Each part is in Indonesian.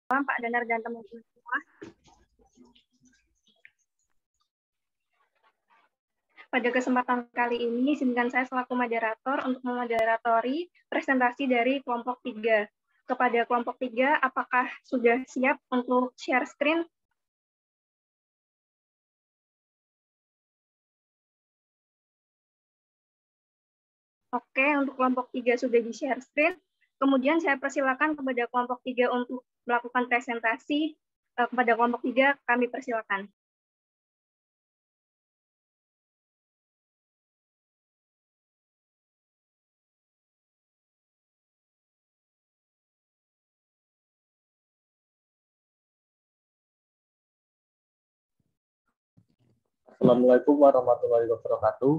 Malam Pak Danar dan teman-teman semua. Pada kesempatan kali ini, izinkan saya selaku moderator untuk memoderatori presentasi dari kelompok 3. Kepada kelompok 3, apakah sudah siap untuk share screen? Oke, untuk kelompok 3 sudah di-share screen. Kemudian saya persilakan kepada kelompok 3 untuk melakukan presentasi. Kepada kelompok 3, kami persilakan. Assalamualaikum warahmatullahi wabarakatuh.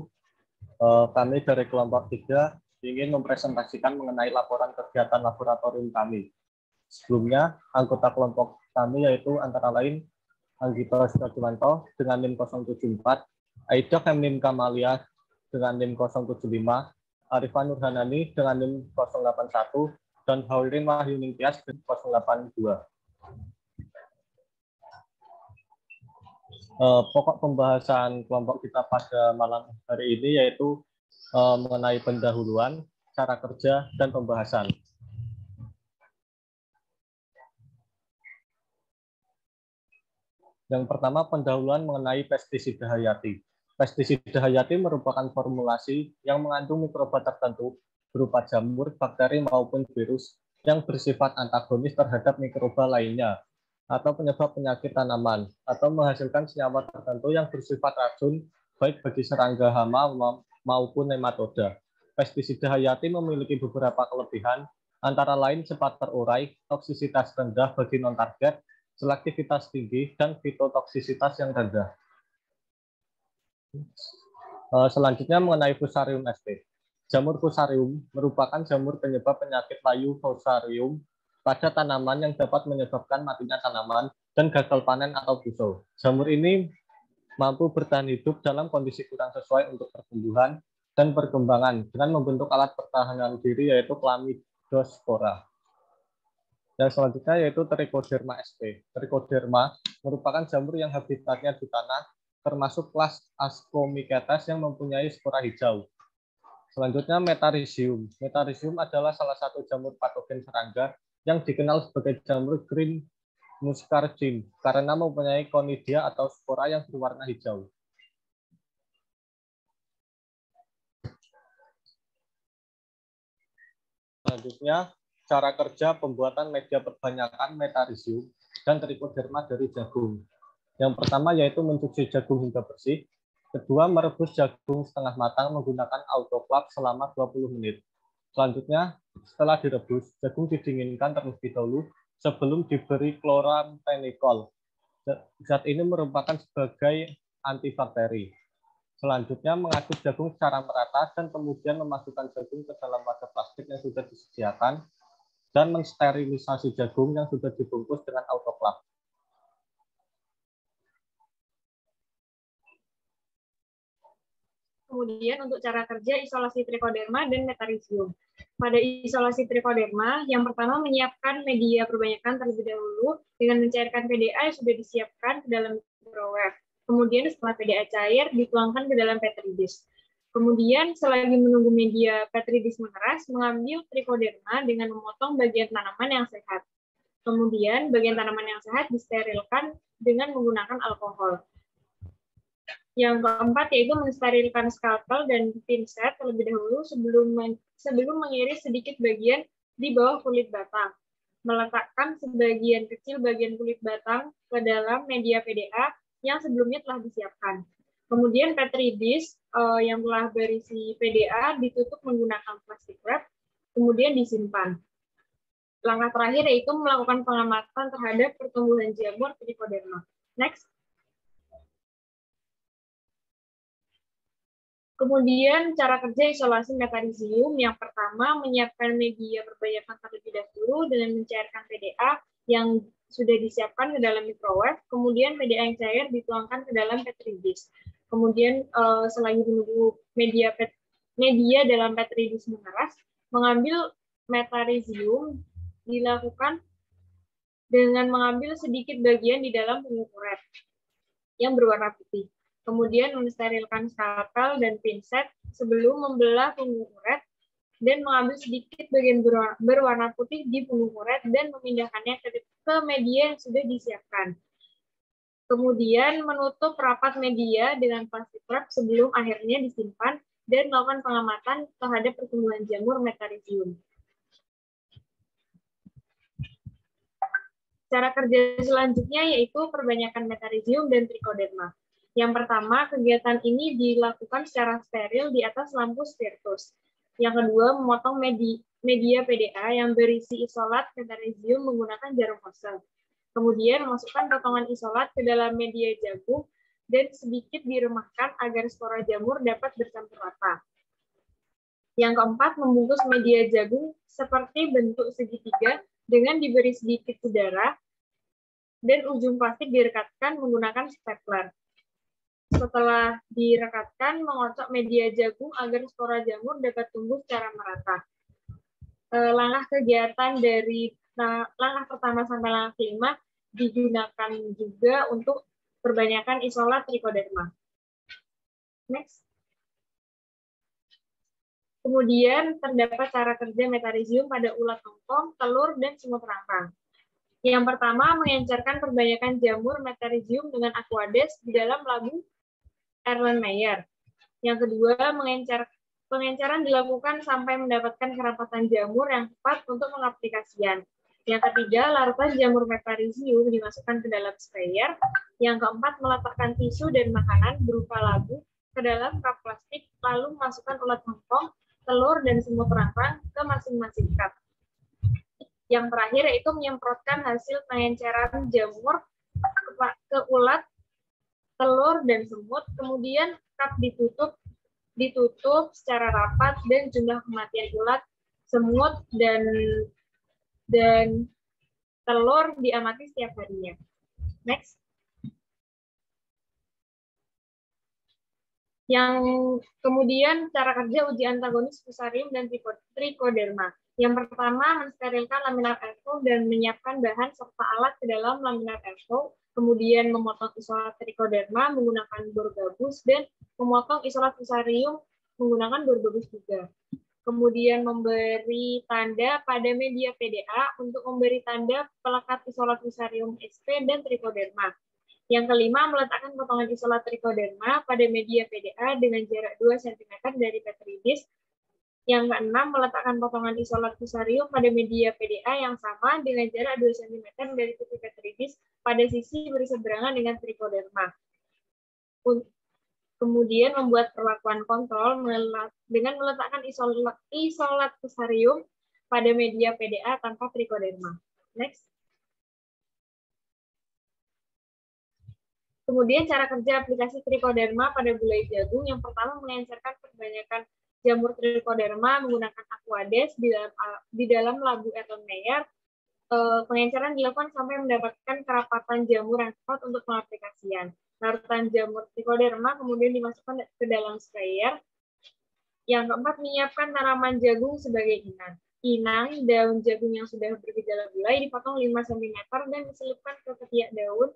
Kami dari kelompok 3 ingin mempresentasikan mengenai laporan kegiatan laboratorium kami. Sebelumnya, anggota kelompok kami yaitu antara lain Anggito Sukajiwanto dengan NIM 074, Aida Femnim Kamalia dengan NIM 075, Arifan Nurhanani dengan NIM 081, dan Haurin Wahyuningtyas dengan 082. Pokok pembahasan kelompok kita pada malam hari ini yaitu mengenai pendahuluan, cara kerja, dan pembahasan. Yang pertama, pendahuluan mengenai pestisida hayati. Pestisida hayati merupakan formulasi yang mengandung mikroba tertentu berupa jamur, bakteri, maupun virus yang bersifat antagonis terhadap mikroba lainnya atau penyebab penyakit tanaman, atau menghasilkan senyawa tertentu yang bersifat racun, baik bagi serangga hama maupun nematoda. Pestisida hayati memiliki beberapa kelebihan, antara lain cepat terurai, toksisitas rendah bagi non-target, selektivitas tinggi, dan fitotoksisitas yang rendah. Selanjutnya mengenai Fusarium sp. Jamur Fusarium merupakan jamur penyebab penyakit layu Fusarium pada tanaman yang dapat menyebabkan matinya tanaman dan gagal panen atau busuk. Jamur ini mampu bertahan hidup dalam kondisi kurang sesuai untuk pertumbuhan dan perkembangan dengan membentuk alat pertahanan diri yaitu Chlamydospora. Yang selanjutnya yaitu Trichoderma sp. Trichoderma merupakan jamur yang habitatnya di tanah, termasuk kelas Ascomycetes yang mempunyai spora hijau. Selanjutnya Metarhizium. Metarhizium adalah salah satu jamur patogen serangga yang dikenal sebagai jamur green muscardine karena mempunyai konidia atau spora yang berwarna hijau. Selanjutnya, cara kerja pembuatan media perbanyakan Metarhizium dan Trichoderma dari jagung. Yang pertama yaitu mencuci jagung hingga bersih. Kedua, merebus jagung setengah matang menggunakan autoclave selama 20 menit. Selanjutnya, setelah direbus, jagung didinginkan terlebih dahulu sebelum diberi chloramphenicol. Zat ini merupakan sebagai antibakteri. Selanjutnya, mengaduk jagung secara merata dan kemudian memasukkan jagung ke dalam wadah plastik yang sudah disediakan dan mensterilisasi jagung yang sudah dibungkus dengan autoclave. Kemudian untuk cara kerja isolasi Trichoderma dan Metarhizium. Pada isolasi Trichoderma, yang pertama menyiapkan media perbanyakan terlebih dahulu dengan mencairkan PDA yang sudah disiapkan ke dalam microwave. Kemudian setelah PDA cair, dituangkan ke dalam Petri dish. Kemudian selagi menunggu media Petri dish mengeras, mengambil Trichoderma dengan memotong bagian tanaman yang sehat. Kemudian bagian tanaman yang sehat disterilkan dengan menggunakan alkohol. Yang keempat yaitu mensterilkan skalpel dan pinset terlebih dahulu sebelum mengiris sedikit bagian di bawah kulit batang. Meletakkan sebagian kecil bagian kulit batang ke dalam media PDA yang sebelumnya telah disiapkan. Kemudian Petri dish yang telah berisi PDA ditutup menggunakan plastik wrap, kemudian disimpan. Langkah terakhir yaitu melakukan pengamatan terhadap pertumbuhan jamur Trichoderma. Next. Kemudian cara kerja isolasi Metarhizium, yang pertama menyiapkan media perbanyakan terlebih dahulu dengan mencairkan PDA yang sudah disiapkan ke dalam microwave, kemudian PDA yang cair dituangkan ke dalam Petri dish. Kemudian selagi menunggu media dalam Petri dish mengeras, mengambil Metarhizium dilakukan dengan mengambil sedikit bagian di dalam punggung uret yang berwarna putih. Kemudian mensterilkan skalpel dan pinset sebelum membelah punggung uret dan mengambil sedikit bagian berwarna putih di punggung uret dan memindahkannya ke media yang sudah disiapkan. Kemudian menutup rapat media dengan plastik wrap sebelum akhirnya disimpan dan melakukan pengamatan terhadap pertumbuhan jamur Metarhizium. Cara kerja selanjutnya yaitu perbanyakan Metarhizium dan Trichoderma. Yang pertama, kegiatan ini dilakukan secara steril di atas lampu spiritus. Yang kedua, memotong media PDA yang berisi isolat Metarhizium menggunakan jarum Hosel. Kemudian memasukkan potongan isolat ke dalam media jagung dan sedikit diremahkan agar spora jamur dapat bercampur rata. Yang keempat, membungkus media jagung seperti bentuk segitiga dengan diberi sedikit udara dan ujung plastik direkatkan menggunakan stapler. Setelah direkatkan, mengocok media jagung agar spora jamur dapat tumbuh secara merata. Langkah kegiatan dari langkah pertama sampai langkah kelima digunakan juga untuk perbanyakan isolat Trichoderma. Next. Kemudian terdapat cara kerja Metarhizium pada ulat tongkong, telur, dan semut rangkang. Yang pertama, mengencerkan perbanyakan jamur Metarhizium dengan Aquades di dalam labu Erlenmeyer. Yang kedua, pengenceran dilakukan sampai mendapatkan kerapatan jamur yang tepat untuk pengaplikasian. Yang ketiga, larutan jamur Metarhizium dimasukkan ke dalam sprayer. Yang keempat, meletakkan tisu dan makanan berupa labu ke dalam kap plastik, lalu memasukkan ulat tongkong, telur, dan semut rangkang ke masing-masing kap. Yang terakhir yaitu menyemprotkan hasil pengenceran jamur ke ulat, telur, dan semut. Kemudian kap ditutup secara rapat dan jumlah kematian ulat, semut, dan telur diamati setiap harinya. Next. Yang kemudian cara kerja uji antagonis Fusarium dan Trichoderma. Yang pertama, mensterilkan laminar airflow dan menyiapkan bahan serta alat ke dalam laminar airflow. Kemudian memotong isolat Trichoderma menggunakan bor gabus dan memotong isolat Fusarium menggunakan bor gabus juga. Kemudian memberi tanda pada media PDA untuk memberi tanda pelekat isolat Fusarium SP dan Trichoderma. Yang kelima, meletakkan potongan isolat Trichoderma pada media PDA dengan jarak 2 cm dari Petri dish. Yang keenam, meletakkan potongan isolat Fusarium pada media PDA yang sama dengan jarak 2 cm dari titik Petri dish pada sisi berseberangan dengan Trichoderma. Kemudian membuat perlakuan kontrol dengan meletakkan isolat Fusarium pada media PDA tanpa Trichoderma. Next. Kemudian cara kerja aplikasi Trichoderma pada gulai jagung. Yang pertama, mengencerkan perbanyakan jamur Trichoderma menggunakan Aquades di dalam labu Erlenmeyer. Pengenceran dilakukan sampai mendapatkan kerapatan jamur yang tepat untuk pengaplikasian. Larutan jamur Trichoderma kemudian dimasukkan ke dalam sprayer. Yang keempat, menyiapkan tanaman jagung sebagai inang. Inang, daun jagung yang sudah bergejala gulai dipotong 5 cm dan diselipkan ke ketiak daun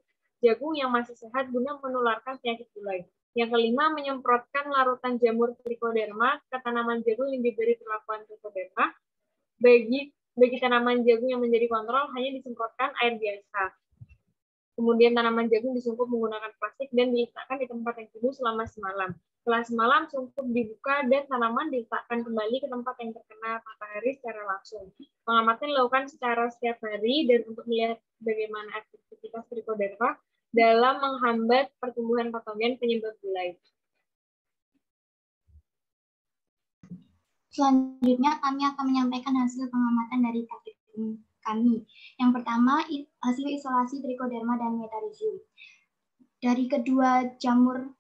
jagung yang masih sehat guna menularkan penyakit gulai. Yang kelima, menyemprotkan larutan jamur Trichoderma ke tanaman jagung yang diberi perlakuan Trichoderma. Bagi tanaman jagung yang menjadi kontrol, hanya disemprotkan air biasa. Kemudian tanaman jagung disungkup menggunakan plastik dan diletakkan di tempat yang teduh selama semalam. Setelah semalam, sungkup dibuka dan tanaman diletakkan kembali ke tempat yang terkena matahari secara langsung. Pengamatan dilakukan secara setiap hari dan untuk melihat bagaimana aktivitas Trichoderma dalam menghambat pertumbuhan patogen penyebab gulai. Selanjutnya, kami akan menyampaikan hasil pengamatan dari praktikum kami. Yang pertama, hasil isolasi Trichoderma dan Metarhizium. Dari kedua jamur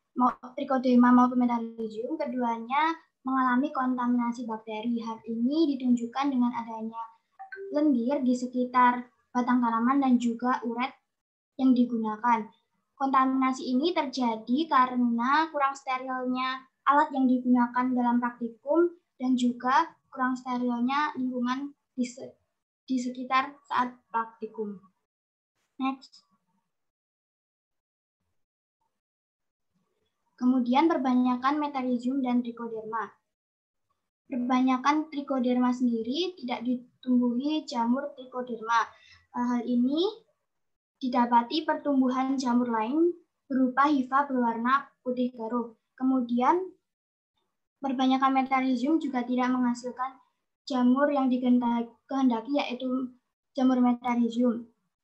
Trichoderma maupun Metarhizium, keduanya mengalami kontaminasi bakteri. Hal ini ditunjukkan dengan adanya lendir di sekitar batang tanaman dan juga uret yang digunakan. Kontaminasi ini terjadi karena kurang sterilnya alat yang digunakan dalam praktikum dan juga kurang sterilnya lingkungan di sekitar saat praktikum. Next. Kemudian perbanyakan metarizium dan trichoderma. Perbanyakan trichoderma sendiri tidak ditumbuhi jamur trichoderma. Hal ini didapati pertumbuhan jamur lain berupa hifa berwarna putih garuh. Kemudian perbanyakan metarizium juga tidak menghasilkan jamur yang dikehendaki, yaitu jamur metarizium.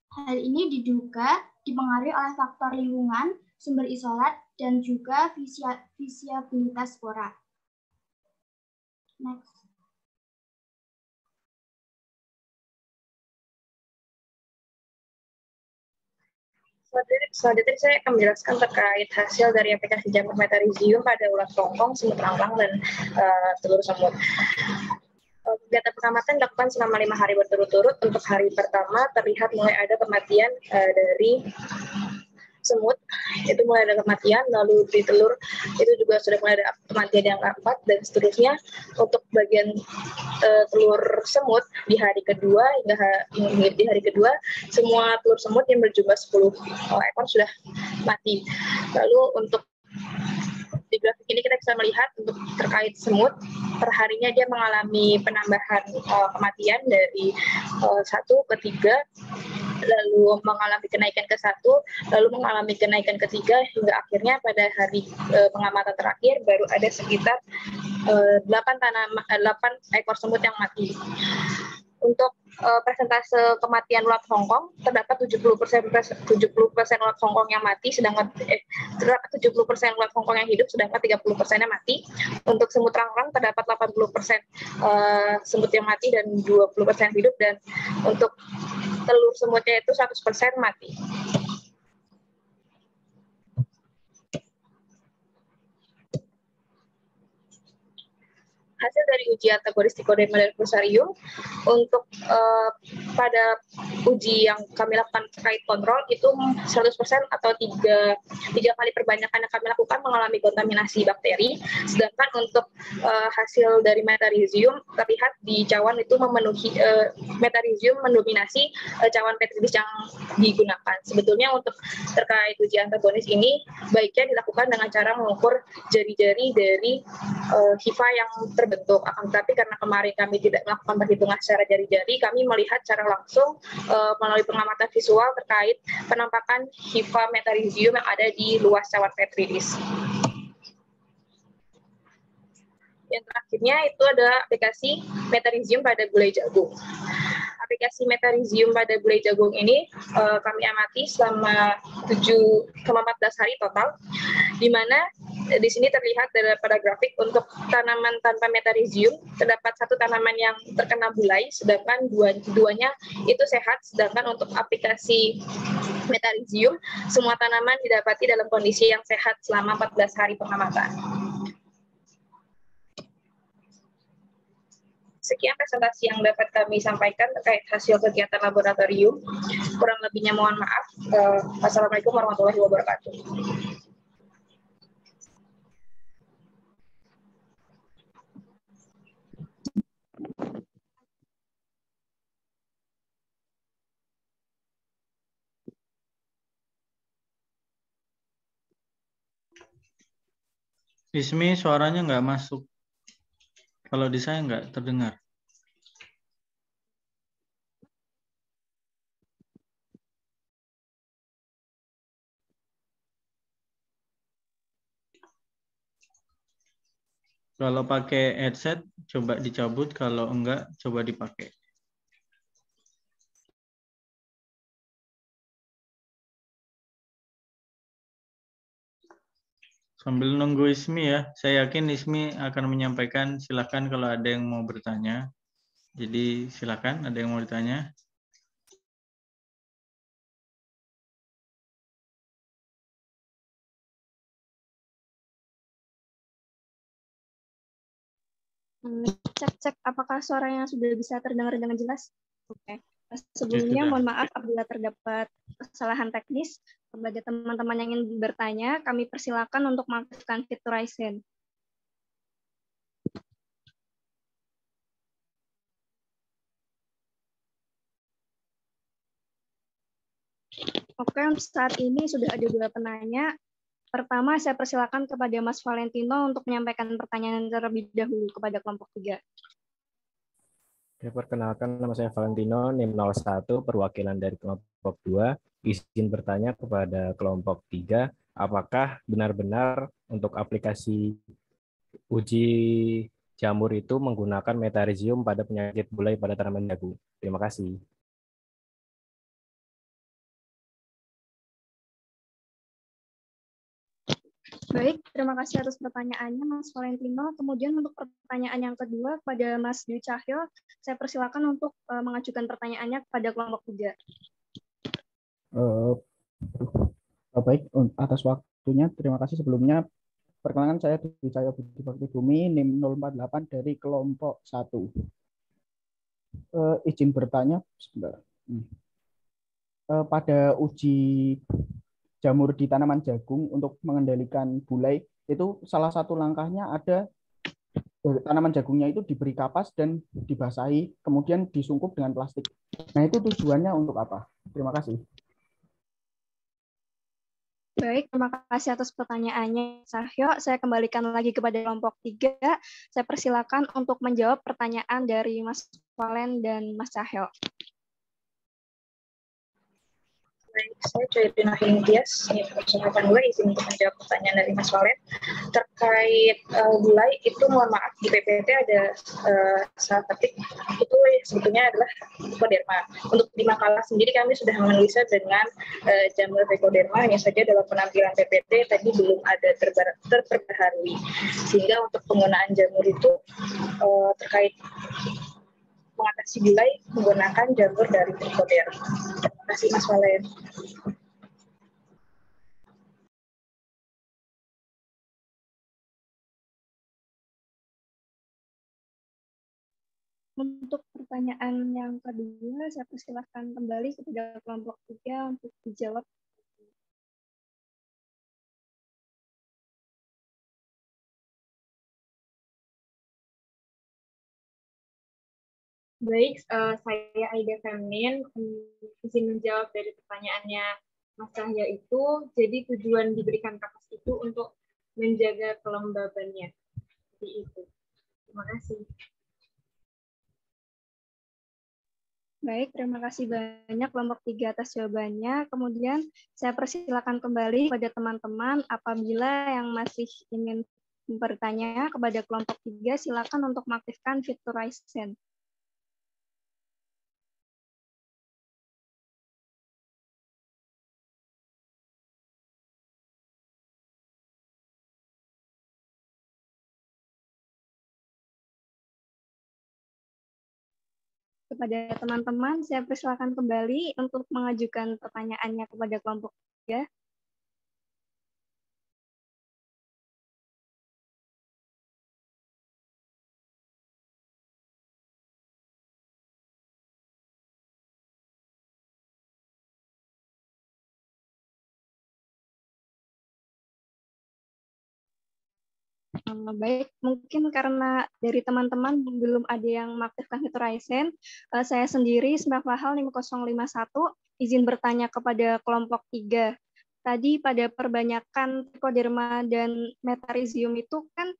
Hal ini diduga dipengaruhi oleh faktor lingkungan, sumber isolat, dan juga visibilitas spora. Next. Selanjutnya saya akan menjelaskan terkait hasil dari aplikasi jamur metarizium pada ulat tongkong, semut rangkang, dan telur semut. Kegiatan pengamatan dilakukan selama 5 hari berturut-turut. Untuk hari pertama terlihat mulai ada kematian dari semut, itu mulai ada kematian, lalu di telur itu juga sudah mulai ada kematian yang keempat, dan seterusnya. Untuk bagian telur semut di hari kedua hingga di hari kedua, semua telur semut yang berjumlah 10 ekor sudah mati. Lalu untuk di grafik ini kita bisa melihat untuk terkait semut, perharinya dia mengalami penambahan kematian dari 1 ke 3, lalu mengalami kenaikan ke 1, lalu mengalami kenaikan ke 3, hingga akhirnya pada hari pengamatan terakhir baru ada sekitar 8 ekor semut yang mati. Untuk persentase kematian ulat Hongkong, terdapat 70% ulat Hongkong yang mati, sedangkan terdapat 70% ulat Hongkong yang hidup, sedangkan 30%-nya mati. Untuk semut rangkang terdapat 80% semut yang mati dan 20% hidup, dan untuk telur semutnya itu 100% mati. Hasil dari uji antagonis trichoderma dan fusarium, untuk pada uji yang kami lakukan terkait kontrol itu 100% atau 3 kali perbanyakan yang kami lakukan mengalami kontaminasi bakteri, sedangkan untuk hasil dari metarizium terlihat di cawan itu memenuhi metarizium mendominasi cawan petridis yang digunakan. Sebetulnya untuk terkait uji antagonis ini baiknya dilakukan dengan cara mengukur jari-jari dari hifa yang terbentuk. Akan tetapi karena kemarin kami tidak melakukan perhitungan secara jari-jari, kami melihat secara langsung melalui pengamatan visual terkait penampakan hifa metarizium yang ada di luas cawan petridis. Yang terakhirnya itu ada aplikasi metarizium pada gulai jagung. Aplikasi metarizium pada gulai jagung ini kami amati selama 14 hari total, di mana di sini terlihat pada grafik untuk tanaman tanpa metarizium terdapat 1 tanaman yang terkena bulai, sedangkan duanya itu sehat. Sedangkan untuk aplikasi metarizium, semua tanaman didapati dalam kondisi yang sehat selama 14 hari pengamatan. Sekian presentasi yang dapat kami sampaikan terkait hasil kegiatan laboratorium. Kurang lebihnya mohon maaf. Wassalamualaikum warahmatullahi wabarakatuh. Ismi, suaranya nggak masuk. Kalau di saya nggak terdengar. Kalau pakai headset, coba dicabut. Kalau enggak, coba dipakai. Sambil nunggu Ismi ya, saya yakin Ismi akan menyampaikan. Silakan kalau ada yang mau bertanya. Jadi silakan, ada yang mau ditanya. Cek apakah suaranya sudah bisa terdengar dengan jelas? Oke. Sebelumnya mohon maaf apabila terdapat kesalahan teknis. Bagi teman-teman yang ingin bertanya, kami persilakan untuk mengaktifkan fitur raise hand. Oke, saat ini sudah ada 2 penanya. Pertama, saya persilakan kepada Mas Valentino untuk menyampaikan pertanyaan terlebih dahulu kepada kelompok 3. Oke, perkenalkan, nama saya Valentino, NIM 01, perwakilan dari kelompok 2. Izin bertanya kepada kelompok 3, apakah benar-benar untuk aplikasi uji jamur itu menggunakan metarhizium pada penyakit bulai pada tanaman jagung? Terima kasih. Baik, terima kasih atas pertanyaannya Mas Valentino. Kemudian untuk pertanyaan yang kedua kepada Mas Dwi Cahyo, saya persilakan untuk mengajukan pertanyaannya kepada kelompok 3. Baik, atas waktunya terima kasih sebelumnya. Perkenalkan, saya Dwi Cahyo Budi Bakti Bumi, NIM 048 dari kelompok 1. Izin bertanya sebentar. Pada uji jamur di tanaman jagung untuk mengendalikan bulai, itu salah satu langkahnya ada tanaman jagungnya itu diberi kapas dan dibasahi, kemudian disungkup dengan plastik. Nah, itu tujuannya untuk apa? Terima kasih. Baik, terima kasih atas pertanyaannya, Cahyo. Saya kembalikan lagi kepada kelompok 3. Saya persilakan untuk menjawab pertanyaan dari Mas Valen dan Mas Cahyo. Baik, saya Joyrina Hintias, persilakan gue izin untuk menjawab pertanyaan dari Mas Valen. Terkait bulai, itu mohon maaf, di PPT ada salah ketik, itu sebetulnya adalah trichoderma. Untuk di makalah sendiri kami sudah menulisnya dengan jamur trichoderma, hanya saja dalam penampilan PPT tadi belum ada terperbaharui. Sehingga untuk penggunaan jamur itu terkait mengatasi bulai menggunakan jamur dari trichoderma. Terima kasih Mas Valen. Untuk pertanyaan yang kedua, saya persilahkan kembali kepada kelompok 3 untuk dijawab. Baik, saya Aida Femnin, izin menjawab dari pertanyaannya Mas Cahyo itu. Jadi tujuan diberikan kapas itu untuk menjaga kelembabannya. Seperti itu. Terima kasih. Baik, terima kasih banyak kelompok 3 atas jawabannya. Kemudian saya persilakan kembali kepada teman-teman apabila yang masih ingin bertanya kepada kelompok 3, silakan untuk mengaktifkan fitur Raise Hand. Kepada teman-teman, saya persilakan kembali untuk mengajukan pertanyaannya kepada kelompok 3. Baik, mungkin karena dari teman-teman belum ada yang mengaktifkan fitur Raise Hand, saya sendiri, Smeflahal 5051, izin bertanya kepada kelompok 3. Tadi pada perbanyakan trichoderma dan metarhizium itu kan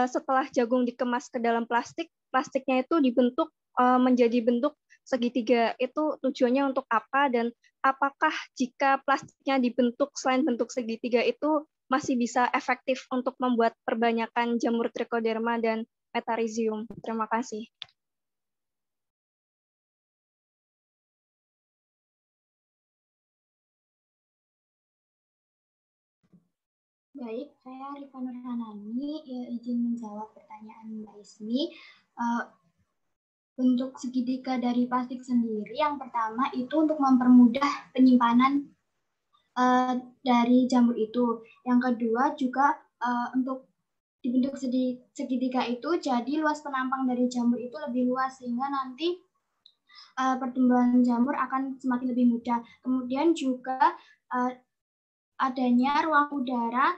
setelah jagung dikemas ke dalam plastik, plastiknya itu dibentuk menjadi bentuk segitiga. Itu tujuannya untuk apa, dan apakah jika plastiknya dibentuk selain bentuk segitiga itu masih bisa efektif untuk membuat perbanyakan jamur trichoderma dan metarhizium? Terima kasih. Baik, saya Rifa Nurhanani, izin menjawab pertanyaan Mbak Ismi. Bentuk segitiga dari plastik sendiri, yang pertama itu untuk mempermudah penyimpanan dari jamur itu. Yang kedua juga untuk dibentuk segitiga itu, jadi luas penampang dari jamur itu lebih luas, sehingga nanti pertumbuhan jamur akan semakin lebih mudah. Kemudian juga adanya ruang udara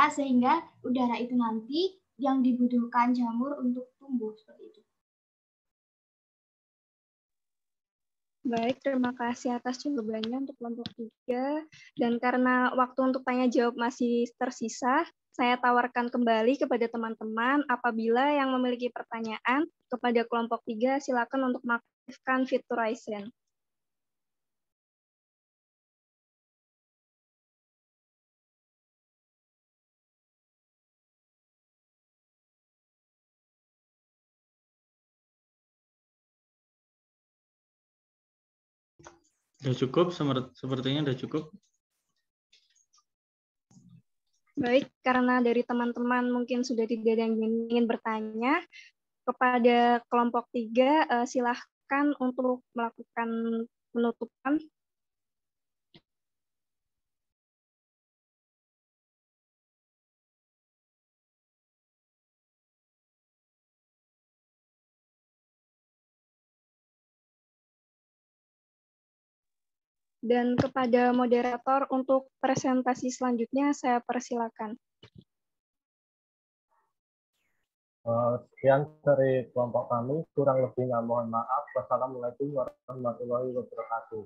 sehingga udara itu nanti yang dibutuhkan jamur untuk tumbuh, seperti itu. Baik, terima kasih atas jawabannya untuk kelompok 3. Dan karena waktu untuk tanya jawab masih tersisa, saya tawarkan kembali kepada teman-teman apabila yang memiliki pertanyaan kepada kelompok 3, silakan untuk mengaktifkan fitur raise hand. Sudah cukup, sepertinya sudah cukup. Baik, karena dari teman-teman mungkin sudah tidak ada yang ingin bertanya, kepada kelompok 3, silahkan untuk melakukan penutupan. Dan kepada moderator untuk presentasi selanjutnya, saya persilakan. Sekian dari kelompok kami, kurang lebihnya mohon maaf. Wassalamualaikum warahmatullahi wabarakatuh.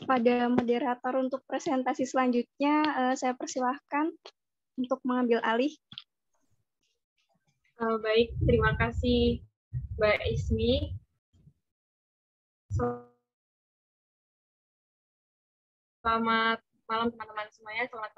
Kepada moderator untuk presentasi selanjutnya, saya persilahkan untuk mengambil alih. Baik, terima kasih Mbak Ismi. Selamat malam teman-teman semuanya. Selamat malam.